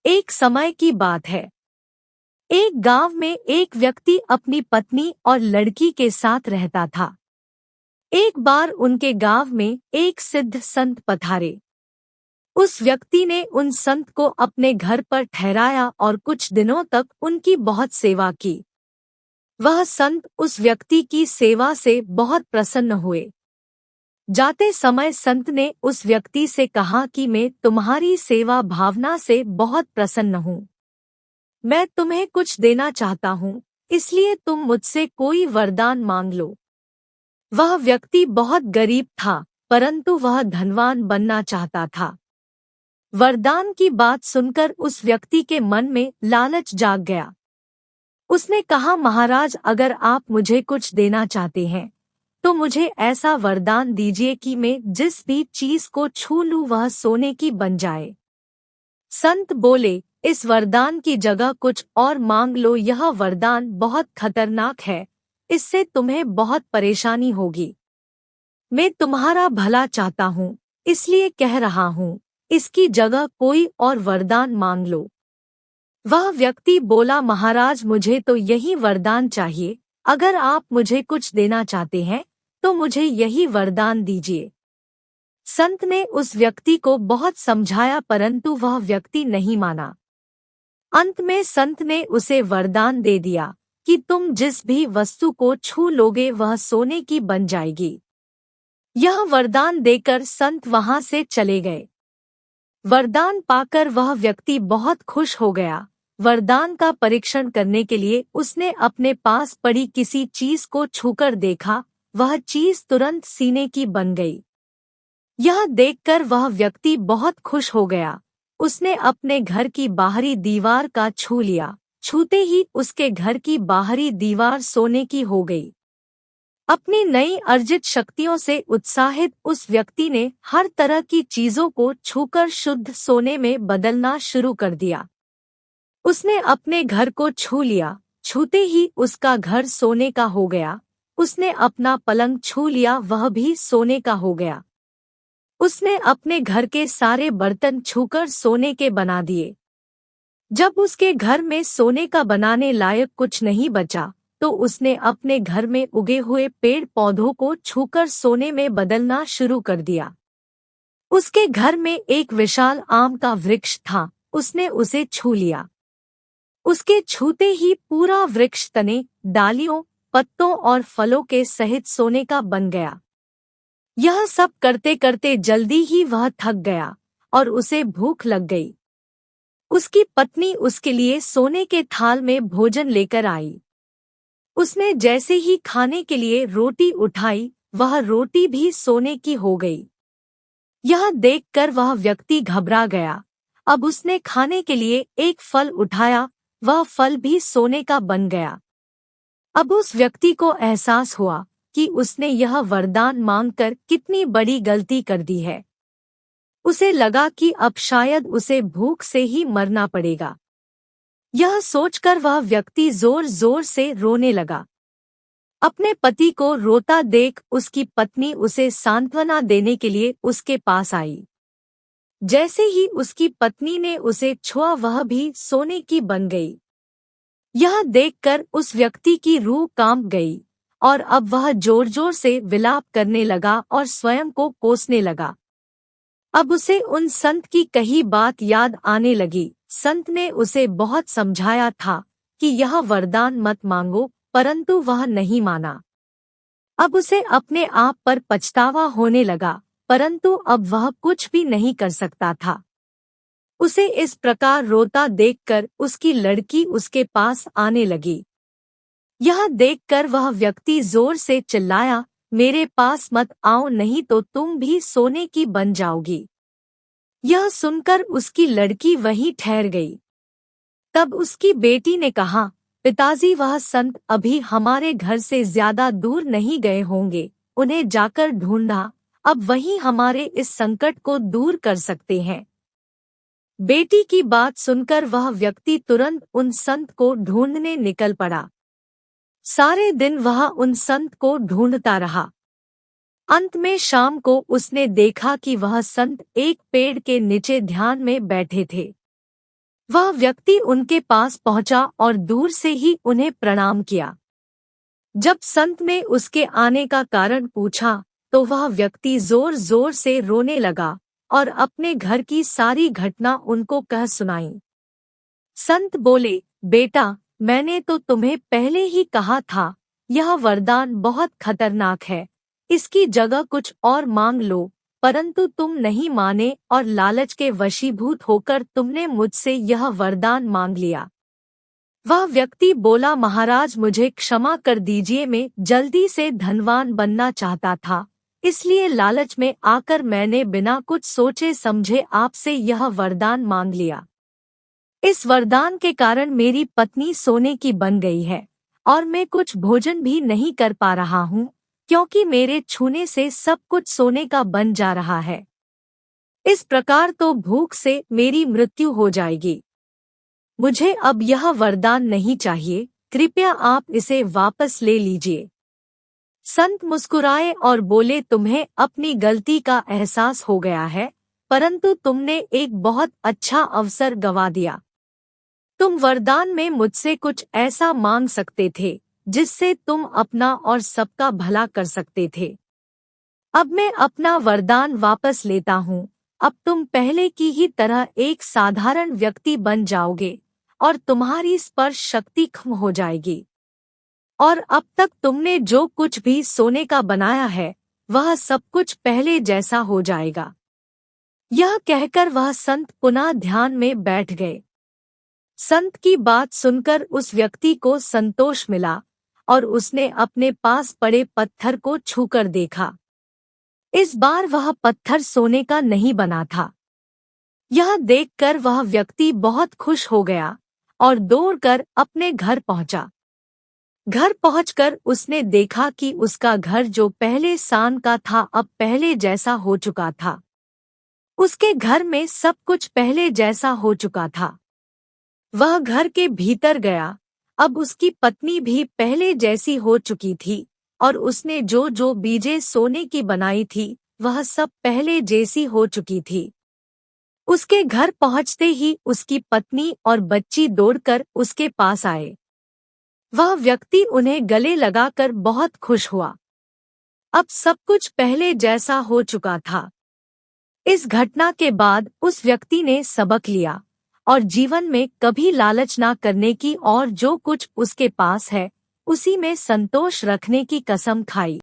एक समय की बात है। एक गांव में एक व्यक्ति अपनी पत्नी और लड़की के साथ रहता था। एक बार उनके गांव में एक सिद्ध संत पधारे। उस व्यक्ति ने उन संत को अपने घर पर ठहराया और कुछ दिनों तक उनकी बहुत सेवा की। वह संत उस व्यक्ति की सेवा से बहुत प्रसन्न हुए। जाते समय संत ने उस व्यक्ति से कहा कि मैं तुम्हारी सेवा भावना से बहुत प्रसन्न हूँ। मैं तुम्हें कुछ देना चाहता हूँ, इसलिए तुम मुझसे कोई वरदान मांग लो। वह व्यक्ति बहुत गरीब था, परंतु वह धनवान बनना चाहता था। वरदान की बात सुनकर उस व्यक्ति के मन में लालच जाग गया। उसने कहा, महाराज, अगर आप मुझे कुछ देना चाहते हैं तो मुझे ऐसा वरदान दीजिए कि मैं जिस भी चीज को छू लूं वह सोने की बन जाए। संत बोले, इस वरदान की जगह कुछ और मांग लो। यह वरदान बहुत खतरनाक है, इससे तुम्हें बहुत परेशानी होगी। मैं तुम्हारा भला चाहता हूँ, इसलिए कह रहा हूँ, इसकी जगह कोई और वरदान मांग लो। वह व्यक्ति बोला, महाराज, मुझे तो यही वरदान चाहिए। अगर आप मुझे कुछ देना चाहते हैं तो मुझे यही वरदान दीजिए। संत ने उस व्यक्ति को बहुत समझाया, परंतु वह व्यक्ति नहीं माना। अंत में संत ने उसे वरदान दे दिया कि तुम जिस भी वस्तु को छू लोगे वह सोने की बन जाएगी। यह वरदान देकर संत वहां से चले गए। वरदान पाकर वह व्यक्ति बहुत खुश हो गया। वरदान का परीक्षण करने के लिए उसने अपने पास पड़ी किसी चीज को छूकर देखा, वह चीज तुरंत सीने की बन गई। यह देखकर वह व्यक्ति बहुत खुश हो गया। उसने अपने घर की बाहरी दीवार का छू लिया। छूते ही उसके घर की बाहरी दीवार सोने की हो गई। अपनी नई अर्जित शक्तियों से उत्साहित उस व्यक्ति ने हर तरह की चीजों को छूकर शुद्ध सोने में बदलना शुरू कर दिया। उसने अपने घर को छू लिया, छूते ही उसका घर सोने का हो गया। उसने अपना पलंग छू लिया, वह भी सोने का हो गया। उसने अपने घर के सारे बर्तन छूकर सोने के बना दिए। जब उसके घर में सोने का बनाने लायक कुछ नहीं बचा तो उसने अपने घर में उगे हुए पेड़ पौधों को छूकर सोने में बदलना शुरू कर दिया। उसके घर में एक विशाल आम का वृक्ष था, उसने उसे छू लिया। उसके छूते ही पूरा वृक्ष तने, डालियों, पत्तों और फलों के सहित सोने का बन गया। यह सब करते करते जल्दी ही वह थक गया और उसे भूख लग गई। उसकी पत्नी उसके लिए सोने के थाल में भोजन लेकर आई। उसने जैसे ही खाने के लिए रोटी उठाई, वह रोटी भी सोने की हो गई। यह देखकर वह व्यक्ति घबरा गया। अब उसने खाने के लिए एक फल उठाया, वह फल भी सोने का बन गया। अब उस व्यक्ति को एहसास हुआ कि उसने यह वरदान मांगकर कितनी बड़ी गलती कर दी है। उसे लगा कि अब शायद उसे भूख से ही मरना पड़ेगा। यह सोचकर वह व्यक्ति जोर जोर से रोने लगा। अपने पति को रोता देख उसकी पत्नी उसे सांत्वना देने के लिए उसके पास आई। जैसे ही उसकी पत्नी ने उसे छुआ वह भी सोने की बन गई। यह देखकर उस व्यक्ति की रूह कांप गई और अब वह जोर जोर से विलाप करने लगा और स्वयं को कोसने लगा। अब उसे उन संत की कही बात याद आने लगी। संत ने उसे बहुत समझाया था कि यह वरदान मत मांगो, परंतु वह नहीं माना। अब उसे अपने आप पर पछतावा होने लगा, परंतु अब वह कुछ भी नहीं कर सकता था। उसे इस प्रकार रोता देखकर उसकी लड़की उसके पास आने लगी। यह देखकर वह व्यक्ति जोर से चिल्लाया, मेरे पास मत आओ, नहीं तो तुम भी सोने की बन जाओगी। यह सुनकर उसकी लड़की वहीं ठहर गई। तब उसकी बेटी ने कहा, पिताजी, वह संत अभी हमारे घर से ज्यादा दूर नहीं गए होंगे, उन्हें जाकर ढूंढा, अब वही हमारे इस संकट को दूर कर सकते हैं। बेटी की बात सुनकर वह व्यक्ति तुरंत उन संत को ढूंढने निकल पड़ा। सारे दिन वह उन संत को ढूंढता रहा। अंत में शाम को उसने देखा कि वह संत एक पेड़ के नीचे ध्यान में बैठे थे। वह व्यक्ति उनके पास पहुंचा और दूर से ही उन्हें प्रणाम किया। जब संत ने उसके आने का कारण पूछा तो वह व्यक्ति जोर जोर से रोने लगा और अपने घर की सारी घटना उनको कह सुनाई। संत बोले, बेटा, मैंने तो तुम्हें पहले ही कहा था, यह वरदान बहुत खतरनाक है, इसकी जगह कुछ और मांग लो, परंतु तुम नहीं माने और लालच के वशीभूत होकर तुमने मुझसे यह वरदान मांग लिया। वह व्यक्ति बोला, महाराज मुझे क्षमा कर दीजिए, मैं जल्दी से धनवान बनना चाहता था, इसलिए लालच में आकर मैंने बिना कुछ सोचे समझे आपसे यह वरदान मांग लिया। इस वरदान के कारण मेरी पत्नी सोने की बन गई है और मैं कुछ भोजन भी नहीं कर पा रहा हूँ, क्योंकि मेरे छूने से सब कुछ सोने का बन जा रहा है। इस प्रकार तो भूख से मेरी मृत्यु हो जाएगी। मुझे अब यह वरदान नहीं चाहिए, कृपया आप इसे वापस ले लीजिए। संत मुस्कुराए और बोले, तुम्हें अपनी गलती का एहसास हो गया है, परंतु तुमने एक बहुत अच्छा अवसर गंवा दिया। तुम वरदान में मुझसे कुछ ऐसा मांग सकते थे जिससे तुम अपना और सबका भला कर सकते थे। अब मैं अपना वरदान वापस लेता हूँ। अब तुम पहले की ही तरह एक साधारण व्यक्ति बन जाओगे और तुम्हारी स्पर्श शक्ति खत्म हो जाएगी, और अब तक तुमने जो कुछ भी सोने का बनाया है वह सब कुछ पहले जैसा हो जाएगा। यह कहकर वह संत पुनः ध्यान में बैठ गए। संत की बात सुनकर उस व्यक्ति को संतोष मिला और उसने अपने पास पड़े पत्थर को छूकर देखा। इस बार वह पत्थर सोने का नहीं बना था। यह देखकर वह व्यक्ति बहुत खुश हो गया और दौड़कर अपने घर पहुंचा। घर पहुंचकर उसने देखा कि उसका घर जो पहले सान का था अब पहले जैसा हो चुका था। उसके घर में सब कुछ पहले जैसा हो चुका था। वह घर के भीतर गया। अब उसकी पत्नी भी पहले जैसी हो चुकी थी और उसने जो जो बीजें सोने की बनाई थी वह सब पहले जैसी हो चुकी थी। उसके घर पहुंचते ही उसकी पत्नी और बच्ची दौड़कर उसके पास आए। वह व्यक्ति उन्हें गले लगाकर बहुत खुश हुआ। अब सब कुछ पहले जैसा हो चुका था। इस घटना के बाद उस व्यक्ति ने सबक लिया और जीवन में कभी लालच ना करने की और जो कुछ उसके पास है उसी में संतोष रखने की कसम खाई।